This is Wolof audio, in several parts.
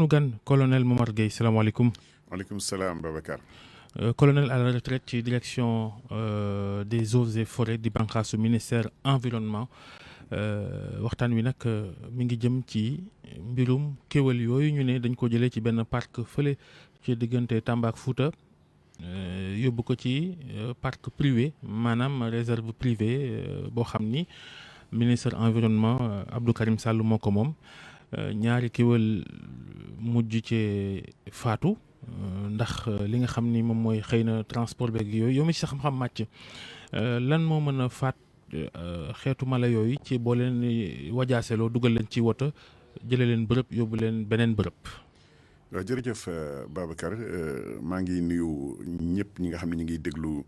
sunu gan colonel Momar Gueye salaamaaleykum. waaleykum salaam Babacar. Colonel à la retraite ci direction des eaux et forêts di bànqaasu ministère environnement waxtaan wi nag mi ngi jëm ci mbirum kéwél yooyu ñu ne dañ ko jëlee ci benn parc fële ci diggante Tamba ak Fouta yóbbu ko ci parc privé maanaam réserve privée boo xam ni ministre environnement Abdou Karim Sall moo ko moom ñaari kéwél mujj ci faatu. Ndax li nga xam ni moom mooy xëy na transport beeg yooyu yow mi ci sa xam-xam màcc lan moo mën a faat xeetu mala yooyu ci boo leen wajaaseloo dugal leen ci woto jëlee leen bërëb yóbbu leen beneen bërëb. waaw jërëjëf Babacar maa ngi nuyu ñëpp ñi nga xam ne ñu ngi déglu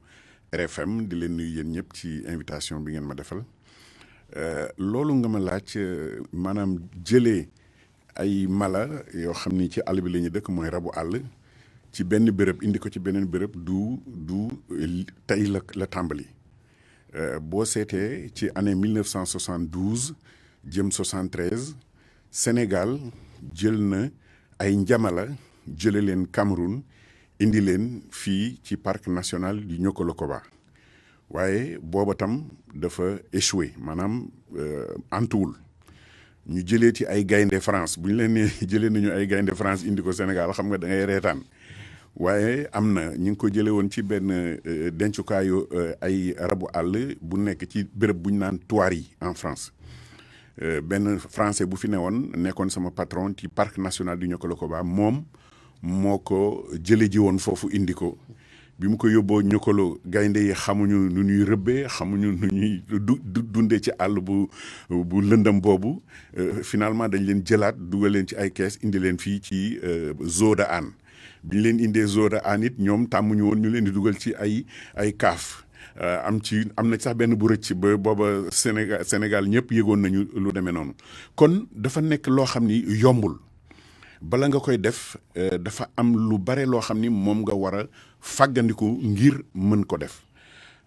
RFM di leen nuyu yéen ñëpp ci invitation bi ngeen ma defal loolu nga ma laaj maanaam jëlee ay mala yoo xam ni ci àll bi la ñu dëkk mooy rabu àll. ci benn béréb indi ko ci beneen béréb du tey la tàmbali boo seetee ci année 1972 jëm 73 Sénégal jël na ay njamala jële leen Cameroun indi leen fii ci parc national du Niokolo-Koba waaye booba tam dafa échoué maanaam antuwul ñu jëlee ci ay gaynde France bu ñu leen nee jëlee nañu ay gaynde France indi ko Sénégal xam nga da ngay reetaan waaye am na ñu ngi ko jëlee woon ci benn dencukaayu ay rabu àll bu nekk ci béréb bu ñu naan Thoiry en France benn français bu fi newoon nekkoon sama patron ci parc national du Niokolo-Koba moom moo ko jëlee ji woon foofu indi ko bi mu ko yóbboo Niokolo gaynde yi xamuñu nu ñuy rëbbee xamuñu nu ñuy dundee ci àll bu lëndëm boobu finalement dañ leen jëlaat dugal leen ci ay kees indi leen fii ci zoo de Hann bi ñu leen indee zoo de Hann it ñoom tàmmuñu woon ñu leen di dugal ci ay kaaf am na sax benn bu rëcc ba booba Sénégal ñëpp yëgoon nañu lu demee noonu kon dafa nekk loo xam ni yombul bala nga koy def dafa am lu bare loo xam ni moom nga war a fàggandiku ngir mën ko def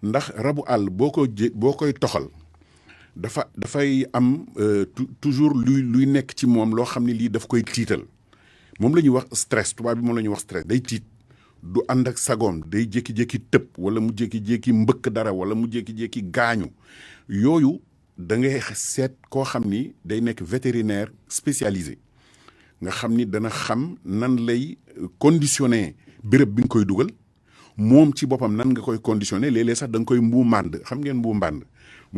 ndax rabu àll boo koy toxal dafay am toujours luy nekk ci moom loo xam ni lii daf koy tiital moom la ñuy wax stress tubaab bi moom la ñuy wax stress day tiit du ànd ak sagoom day jékki-jékki tëb wala mu jékki-jékki mbëkk dara wala mu jékki-jékki gaañu yooyu da ngay seet koo xam ni day nekk vétérinaire spécialisé nga xam ni dana xam nan lay conditionné béréb bi nga koy dugal moom ci boppam nan nga koy conditionné léeg-léeg sax da nga koy mbuu mànd xam ngeen mbuu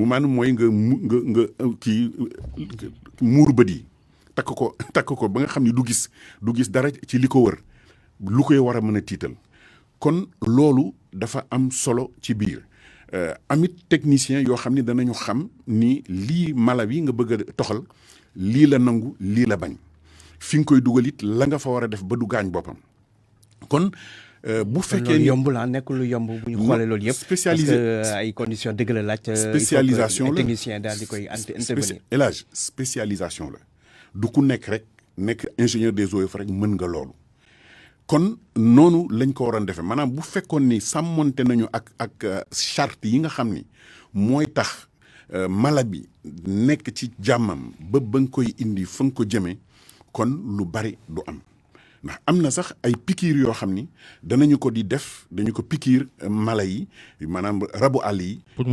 mànd mooy nga kii muur bët yi takk ko ba nga xam ni du gis dara ci li ko wër lu koy war a mën a tiital kon loolu dafa am solo ci biir amit technicien yoo xam ni danañu xam ni lii mala bi nga bëgg a toxal lii la nangu lii la bañ fi nga koy dugal it la nga fa war a def ba du gaañ boppam kon bu fekkee ni yombul nekkul lu yomb bu ñu xoolee loolu yëpp spécialisé parce que ay conditions dëgg la laaj spécialisation la technicien daal di koy intervenir élage spécialisation la du ku nekk rek nekk ingénieur des eaux et forêts rek mën nga loolu kon noonu lañ ko waroon defee maanaam bu fekkoon ni sàmmonte nañu ak charte yi nga xam ni mooy tax mala bi nekk ci jàmmam ba nga koy indi fa nga ko jëmee kon lu bari du am ndax am na sax ay pikiir yoo xam ni danañu ko di def dañu ko pikiir mala yi maanaam rabu àll yi. pour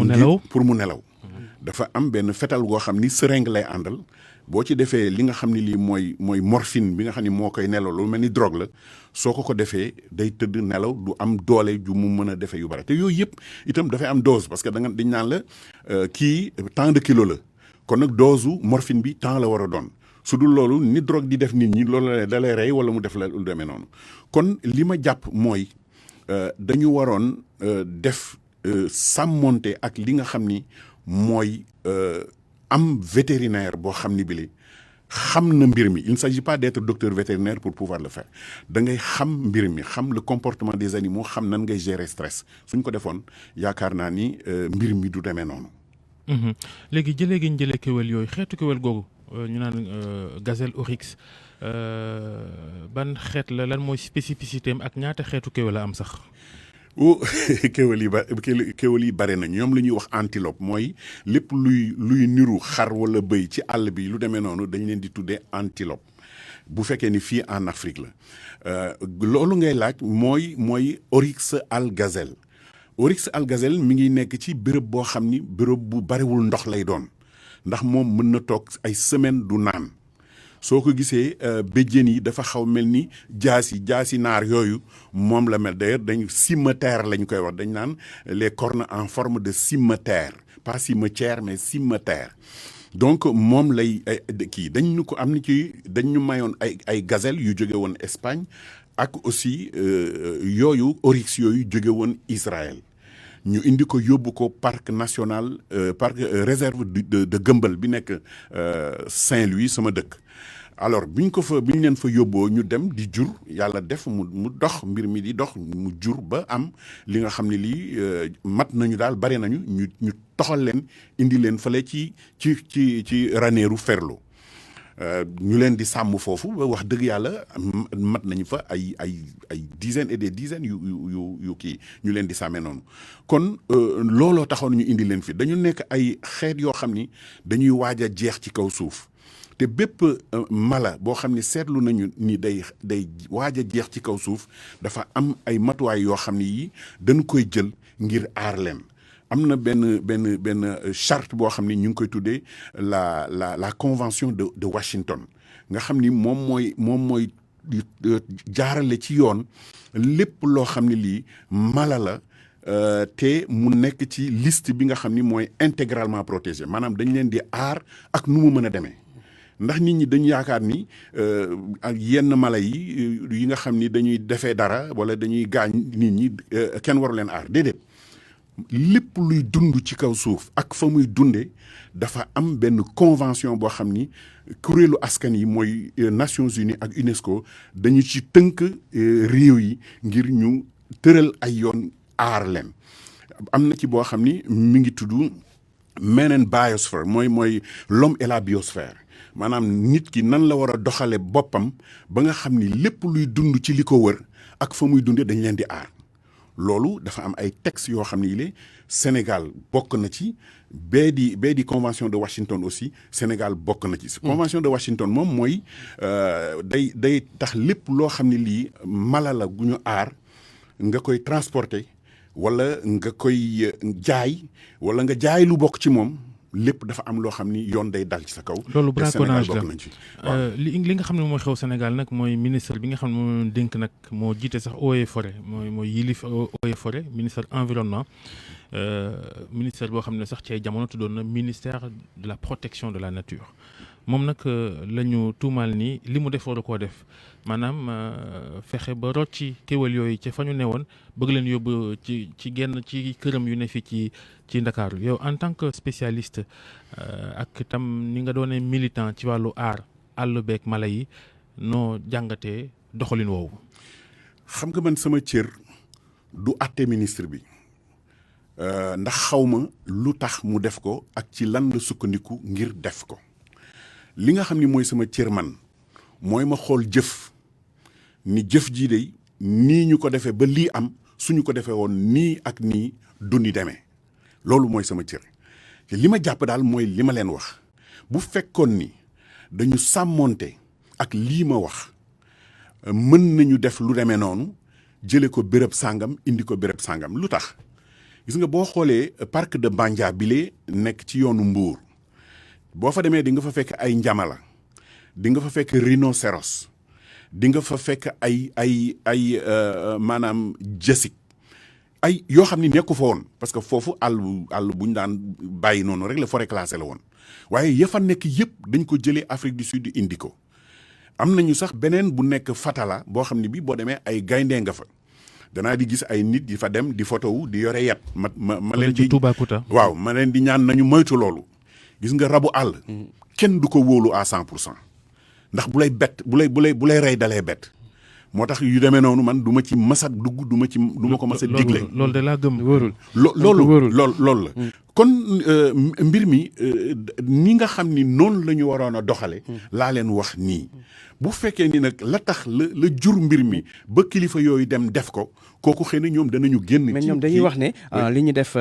mu nelaw dafa am benn fetal goo xam ni seringue lay àndal boo ci defee li nga xam ni lii mooy morphine bi nga xam ni moo koy nelaw lu mel ni drogue la soo ko defee day tëdd nelaw du am doole ju mu mën a defee yu bari te yooyu yëpp itam dafay am dose parce que dañ naan la kii tant de kilo la kon nag dose u morphine bi temps la war a doon. su dul loolu ni drogue di def nit ñi loolu da lay rey wala mu def la lu demee noonu kon li ma jàpp mooy dañu waroon def sàmmonte ak li nga xam ni mooy am vétérinaire boo xam ni bile xam na mbir mi il ne s'agit pas d'être docteur vétérinaire pour pouvoir le faire da ngay xam mbir mi xam le comportement des animaux xam nan ngay gérer stress suñ ko defoon yaakaar naa ni mbir mi du demee noonu. léegi jëlee gi ñu jëlee kéwél yooyu xeetu kéwél googu. ñu naan gazelle oryx ban xeet la lan mooy spécificité am ak ñaata xeetu kéwél la am sax. kéwél yi bare nañ ñoom la ñuy wax antilope mooy lépp luy niru xar wala bëy ci àll bi lu demee noonu dañ leen di tuddee antilope bu fekkee ni fii en Afrique la loolu ngay laaj mooy Oryx al Gazelle. Oryx al Gazelle mi ngi nekk ci béréb boo xam ni béréb bu bariwul ndox lay doon ndax moom mën na toog ay semaine du naan soo ko gisee béjjén yi dafa xaw mel ni jaasi naar yooyu moom la mel d'ailleurs dañu cimeterre lañ koy wax dañ naan les cornes en forme de cimeterre pas cimetière mais cimeterre. Donc moom lay kii dañ ñu ko am ni ci dañ ñu mayoon ay gazelle yu jóge woon Espagne ak aussi yooyu oryx yooyu jóge woon Israël ñu indi ko yóbbu ko parc national parc réserve de Gëmbal bi nekk Saint-Louis sama dëkk. Alors bi ñu leen fa yóbboo ñu dem di jur yàlla def mu dox mbir mi di dox mu jur ba am li nga xam ne lii mat nañu daal bare nañu ñu toxal leen indi leen fale ci Ranérou Ferlo ñu leen di sàmm foofu ba wax dëgg yàlla mat nañu fa ay dizaines et des dizaines yu kii ñu leen di sàmmee noonu kon looloo taxoon ñu indi leen fi dañu nekk ay xeet yoo xam ni dañuy waaj a jeex ci kaw suuf te bépp mala boo xam ni seetlu nañu ni day waaj a jeex ci kaw suuf dafa am ay matuwaay yoo xam ni yi dañ koy jël ngir aar leen. am na benn charte boo xam ni ñu ngi koy tuddee la convention de Washington nga xam ni moom mooy jaarale ci yoon lépp loo xam ni lii mala la te mu nekk ci liste bi nga xam ni mooy intégralement protégé maanaam dañ leen di aar ak nu mu mën a demee ndax nit ñi dañu yaakaar ni ak yenn mala yi nga xam ni dañuy defee dara wala dañuy gaañ nit ñi kenn waru leen aar déedéet. lépp luy dund ci kaw suuf ak fa muy dunde dafa am benn convention boo xam ni kuréelu askan yi mooy Nations Unies ak UNESCO dañu ci tënk réew yi ngir ñu tëral ay yoon aar leen am na ci boo xam ni mi ngi tudd Man and Biosphere mooy l'homme et la biosphère maanaam nit ki nan la war a doxale boppam ba nga xam ni lépp luy dund ci li ko wër ak fa muy dunde dañ leen di aar loolu dafa am ay textes yoo xam ne yile Sénégal bokk na ci bee di convention de Washington aussi Sénégal bokk na ci. convention de Washington moom mooy day tax lépp loo xam ne lii mala la gu ñu aar nga koy transporter wala nga koy jaay wala nga jaay lu bokk ci moom lépp dafa am loo xam ni yoon day dal ci sa kaw. loolu braconnage la li nga xam ne mooy xew Sénégal nag mooy ministre bi nga xam ne moo dénk nag moo jiite sax eaux et forêt mooy yilif eaux et forêt ministère environnement ministère boo xam ne sax ci ay jamono tuddoon na ministère de la protection de la nature moom nag la ñu tuumaal ni li mu def war a koo def maanaam fexe ba rocci kéwél yooyu ca fa ñu newoon bëgg leen yóbbu ci genn ci këram yu ne fii ci Ndakaaru yow en tant que spécialiste ak tam ni nga doone militant ci wàllu aar àll beeg mala yi noo jàngatee doxalin woowu. xam nga man sama cër du àtte ministre bi ndax xawma lu tax mu def ko ak ci lan la sukkandiku ngir def ko li nga xam ni mooy sama cër man mooy ma xool jëf ni jëf jii de nii ñu ko defee ba lii am suñu ko defee woon nii ak nii du ni demee loolu mooy sama cër te li ma jàpp daal mooy li ma leen wax bu fekkoon ni dañu sàmmoonte ak lii ma wax mën nañu def lu demee noonu jële ko béréb sàngam indi ko béréb sàngam lu tax gis nga boo xoolee parc de Bandia bile nekk ci yoonu Mbour boo fa demee di nga fa fekk ay njamala di nga fa fekk rhinocéros di nga fa fekk ay maanaam jësik ay yoo xam ni nekku fa woon parce que foofu àll bu ñu daan bàyyi noonu rek la forêt classée la woon waaye ya fa nekk yëpp dañ ko jëlee Afrique du Sud indi ko am nañu sax beneen bu nekk Fatala boo xam ne bi boo demee ay gayndee nga fa danaa di gis ay nit yi fa dem di photo wu di yore yat ma leen di Toubacouta waaw ma leen di ñaan nañu moytu loolu gis nga rabu àll kenn du ko wóolu à 100% ndax bu lay bett bu lay rey dalee bett moo tax yu demee noonu man du ma ci masa dugg du ma ko masa digle loolu de laa gëm wóorul loolu la kon mbir mi ni nga xam ni noonu la ñu waroon a doxale laa leen wax nii bu fekkee ni nag la tax la jur mbir mi ba kilifa yooyu dem def ko kooku xëy na ñoom danañu génn. mais ñoom dañuy wax ne li ñu def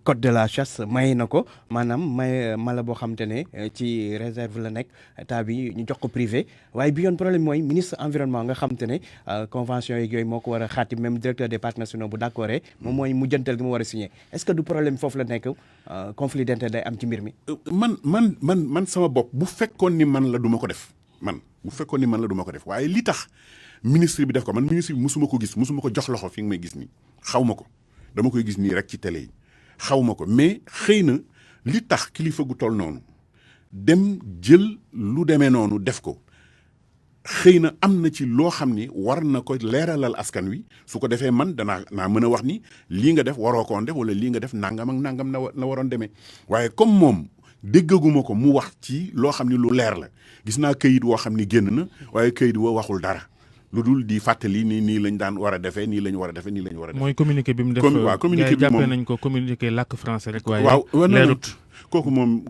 code de la chasse may na ko maanaam may mala boo xam te ne ci réserve la nekk état bi ñu jox ko privé waaye bi yoon problème mooy ministre environnement nga xam te ne convention yeeg yooyu moo ko war a xaati même directeur des parcs nationaux bu d'accord moom mooy mujjantal gi mu war a signé est-ce que du problème foofu la nekk conflit d'intérêt day am ci mbir mi. man sama bopp bu fekkoon ni man la duma ko def bu fekkoon ni man la duma ko def waaye li tax ministre bi def ko man ministre bi musuma ko gis musuma ko jox loxo fi nga may gis nii xaw ma ko dama koy gis nii rek ci télé yi xaw ma ko mais xëy na li tax kilifa gu toll noonu dem jël lu demee noonu def ko xëy na am na ci loo xam ni war na ko leeralal askan wi su ko defee man naa mën a wax ni lii nga def waroo koon def wala lii nga def nangam ak nangam na waroon demee waaye comme moom déggaguma ko mu wax ci loo xam ni lu leer la gis naa këyit woo xam ni génn na waaye këyit woo waxul dara lu dul di fàttali nii lañ daan war a defee nii lañ war a defee nii lañ war a defee. mooy communiqué bi mu def. waaw communiqué bi moom jàppee nañ ko communiqué làkk français rek. waaye waaw leerut kooku moom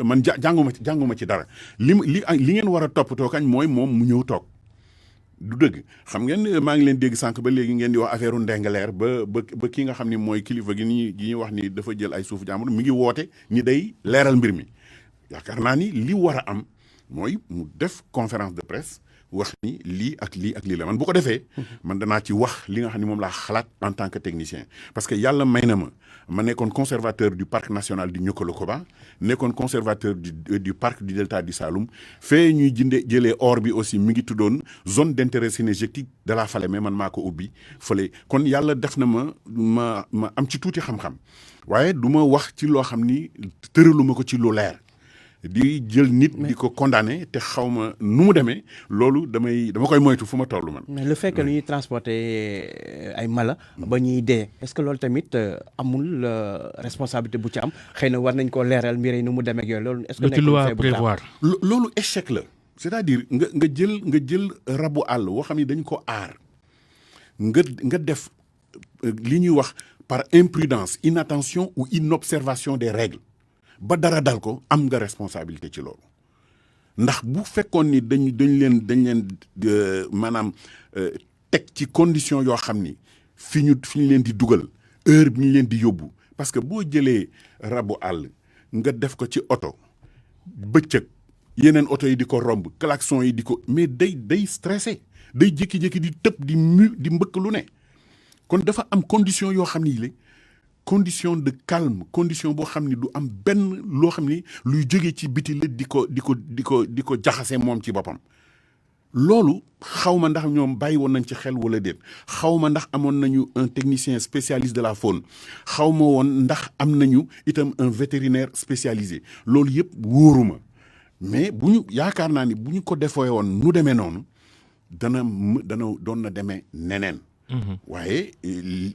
man jànguma ci dara li ngeen war a toppatoo kañ mooy moom mu ñëw toog du dëgg xam ngeen maa ngi leen dégg sànq ba léegi ngeen di wax affaire u ndengaleer ba ki nga xam ni mooy kilifa gi ñuy wax ni dafa jël ay suufu jàmbur mi ngi woote ni day leeral mbir mi yaakaar naa ni li war a am mooy mu def conférence de presse wax ni lii ak lii la man bu ko defee man danaa ci wax li nga xam ne moom laa xalaat en tant que technicien parce que yàlla may na ma nekkoon conservateur du parc national du Niokolo-Koba nekkoon conservateur du parc du delta du Saloum fee ñuy jëlee or bi aussi mi ngi tuddoon zone d'intérêt synergétique de la Falémé man maa ko ubbi fële kon yàlla def na ma am ci tuuti xam-xam waaye du ma wax ci loo xam ni tëraluma ko ci lu leer di jël nit di ko condamné te xaw ma nu mu demee loolu dama koy moytu fu ma toll man. mais le fait que lu ñuy transporter ay mala ba ñuy dee est-ce que loolu tamit amul responsabilité bu ci am xëy na war nañ koo leeral mbir yi nu mu demee ak yooyu loolu. est-ce que nekkul loi prévoir loolu échec la. c'est-à-dire nga jël rabu àll woo xam ni dañ ko aar nga def li ñuy wax par imprudence inattention ou inobservation des règles. ba dara dal ko am nga responsabilité ci loolu ndax bu fekkoon ni dañ leen maanaam teg ci condition yoo xam ni fi ñu leen di dugal heure bi ñu leen di yóbbu parce que boo jëlee rabu àll nga def ko ci oto bëccëg yeneen oto yi di ko romb klaxon yi di ko mais day stressé day jékki-jékki di tëb di mbëkk lu ne kon dafa am condition yoo xam ni la condition de calme condition boo xam ni du am benn loo xam ni luy jóge ci biti la di ko jaxase moom ci boppam loolu xaw ma ndax ñoom bàyyi woon nañ ci xel wala déet xaw ma ndax amoon nañu un technicien spécialiste de la faune xaw ma woon ndax am nañu itam un vétérinaire spécialisé loolu yëpp wóoruma mais yaakaar naa ni bu ñu ko defee woon nu demee noonu dana doon na demee neneen waaye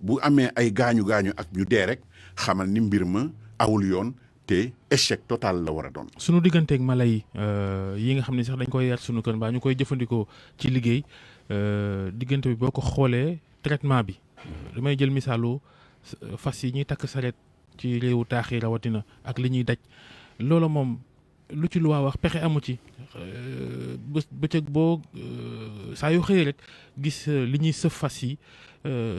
bu amee ay gaañu ak ñu dee rek xamal ni mbir ma awul yoon te échec total la war a doon. sunu digganteeg mala yi nga xam ne sax dañ koy yar sunu kër mbaa ñu koy jëfandikoo ci liggéey diggante bi boo ko xoolee traitement bi damay jël misaalu fas yi ñuy takk sareet ci réewu taax yi rawatina ak li ñuy daj loola moom lu ci loi wax pexe amu ci bëccëg boo saa yu xëyee rek gis li ñuy sëf fas yi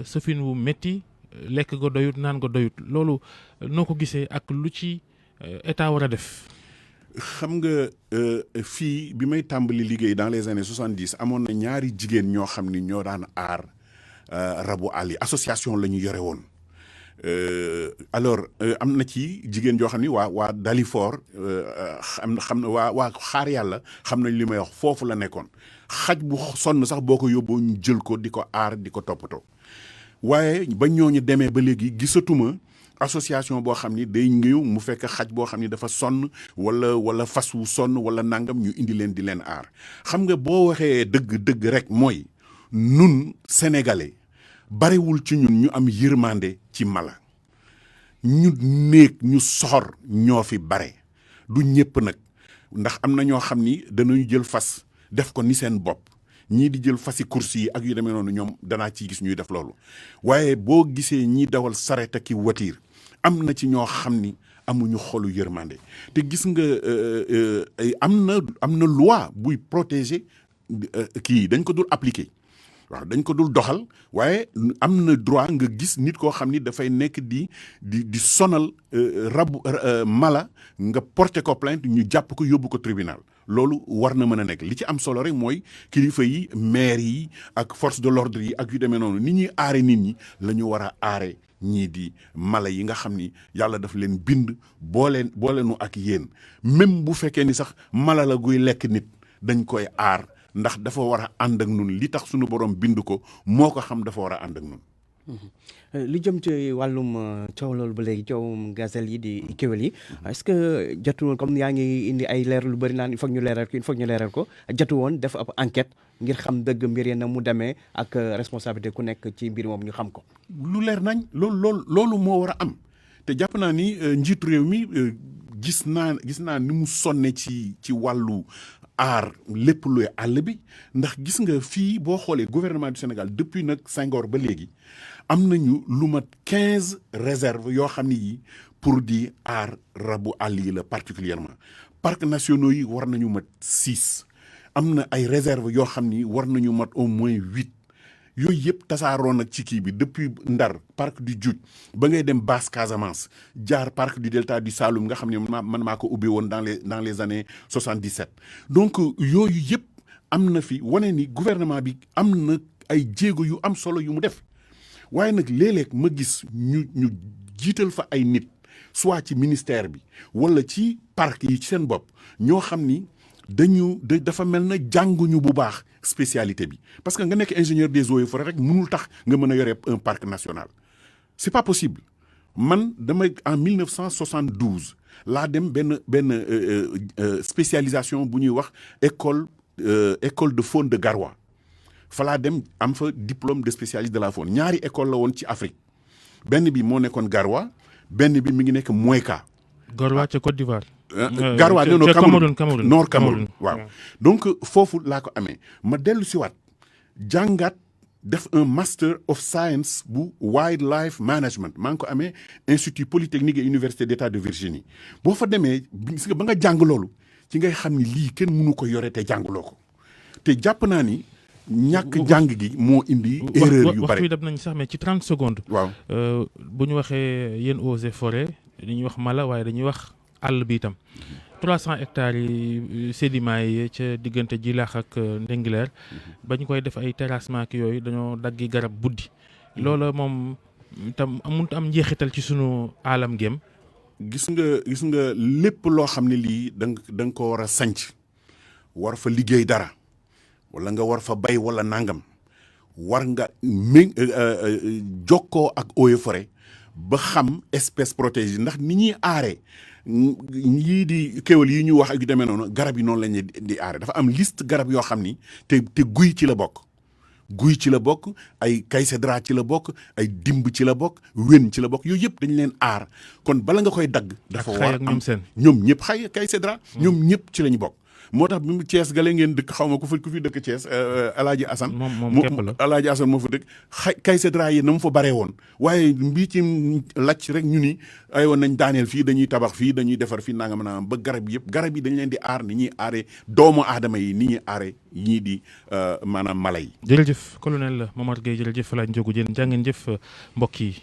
sëfin wu métti lekk go doyut naan go doyut loolu noo ko gisee ak lu ci état war a def. xam nga fii bi may tàmbali liggéey dans les années 70 amoon na ñaari jigéen ñoo xam ni ñoo daan aar rabu àll yi association la ñu yore woon. alors am na ci jigéen joo xam ni waa Dalifort xam na waa xaar yàlla xam nañ li may wax foofu la nekkoon xaj bu sonn sax boo ko yóbboo ñu jël ko di ko aar di ko toppatoo waaye ba ñooñu demee ba léegi gisatuma association boo xam ni day ñëw mu fekk xaj boo xam ni dafa sonn wala fas wu sonn wala nangam ñu indi leen di leen aar xam nga boo waxee dëgg rek mooy nun sénégalais bariwul ci ñun ñu am yërmande ci mala ñu ñu soxor ñoo fi bare du ñëpp nag ndax am na ñoo xam ni danañu jël fas def ko ni seen bopp ñii di jël fasi course yi ak yu demee noonu ñoom danaa ciy gis ñuy def loolu waaye boo gisee ñi dawal saret ak watiir am na ci ñoo xam ni amuñu xolu yërmande te gis nga am na loi buy protéger kii dañ ko dul appliquer waaw dañ ko dul doxal waaye am na droit nga gis nit koo xam ni dafay nekk di sonal rabu mala nga porter ko plainte ñu jàpp ko yóbbu ko tribunal loolu war na mën a nekk li ci am solo rek mooy kilifa yi maire yi ak force de l'ordre yi ak yu demee noonu nit ñuy aare nit ñi la ñu war a aare ñii di mala yi nga xam ni yàlla daf leen bind booleenu ak yéen même bu fekkee ni sax mala la guy lekk nit dañ koy aar ndax dafa war a ànd ak nun li tax suñu borom bind ko moo ko xam dafa war a ànd ak nun li jëm ci wàllum coow loolu ba léegi coowum gazelle yi di kéwél yi est-ce que jotu woon comme yaa ngi indi ay leer lu bëri naan il faut ñu leeral ko jotu woon def ab enquête ngir xam dëgg mbir yi na mu demee ak responsabilité ku nekk ci mbir moom ñu xam ko. lu leer nañ loolu moo war a am te jàpp naa ni njiitu réew mi gis naa ni mu sonne ci wàllu aar lépp luy àll bi ndax gis nga fii boo xoolee gouvernement du Sénégal depuis nag Senghor ba léegi am nañu lu mat 15 réserves yoo xam ne yi pour di aar rabu àll yi la particulièrement parcs nationaux yi war nañu mat 6 am na ay réserves yoo xam ni war nañu mat au moins 8 yooyu yëpp tasaaroo nag ci kii bi depuis Ndar parc du Djoudj ba ngay dem Basse Casamance jaar parc du Delta du Saloum nga xam ne man maa ko ubbi woon dans les années 77 donc yooyu yëpp am na fi wane ni gouvernement bi am na ay jéego yu am solo yu mu def waaye nag léeg-léeg ma gis ñu jiital fa ay nit soit ci ministère bi wala ci parc yi ci seen bopp ñoo xam ni dafa mel na jànguñu bu baax spécialité bi parce que nga nekk ingénieur des eaux et forêts rek mënul tax nga mën a yore un parc national c'est pas possible man dama en 1972 laa dem benn spécialisation bu ñuy wax école de faune de Garoua fa laa dem am fa diplôme de spécialiste de la faune ñaari école la woon ci Afrique benn bi moo nekkoon Garoua benn bi mi ngi nekk Mouéka. Garoua ca Côte d'Ivoire. Garoua non Cameroun Nord Cameroun Cameroun waaw donc foofu laa ko amee ma dellu si waat jàngat def un master of science bu wildlife management maa ngi ko amee institut polytechnique et université d'état de Virginie boo fa demee gis nga ba nga jàng loolu ci ngay xam ni lii kenn mënu ko yore te jàngloo ko te jàpp naa ni ñàkk jàng gi moo indi erreur yu waxtu bari wi dem nañ sax mais ci 30 secondes waaw bu ñu waxee yéen eaux et forêts dañuy wax mala waaye dañuy wax àll bi itam 300 hectares yi sédiments yi ca diggante Djilakh ak Ndingler ba ñu koy def ay terrassement ak yooyu dañoo daggi garab buddi loola moom itam mënut am njeexital ci sunu aalam gém gis nga lépp loo xam ne lii da nga ko war a sanc war fa liggéey dara wala nga war fa bay wala nangam war nga jokkoo ak eaux et forêt ba xam espèce protégée ndax ni ñuy aaree yii di kéwél yi ñu wax ak yu demee noonu garab yi noonu la ñuy di aare dafa am liste garab yoo xam ni te guy ci la bokk guy ci la bokk ay kaysedra ci la bokk ay dimb ci la bokk wén ci la bokk yooyu yëpp dañ leen aar kon bala nga koy dagg dafa war am ñoom ñëpp xay kaysedra ñoom ñëpp ci lañu bokk moo tax bi mu Thiès gale ngeen dëkk xaw ma ku fi dëkk Thiès Alaaji Assane moom képp la Alaaji Assane moo fa dëkk kaysedra yi na mu fa baree woon waaye mbii ci lacc rek ñu ni ay woon nañ daaneel fii dañuy tabax fii dañuy defar fii nanga mën a ba garab yi dañ leen di aar ni ñuy aaree doomu aadama yi ni ñuy aaree ñii di maanaam mala yi. jërëjëf colonel Momar Gueye jërëjëf El Hadj Ndiogou Diène jaa ngeen jëf mbokk yi.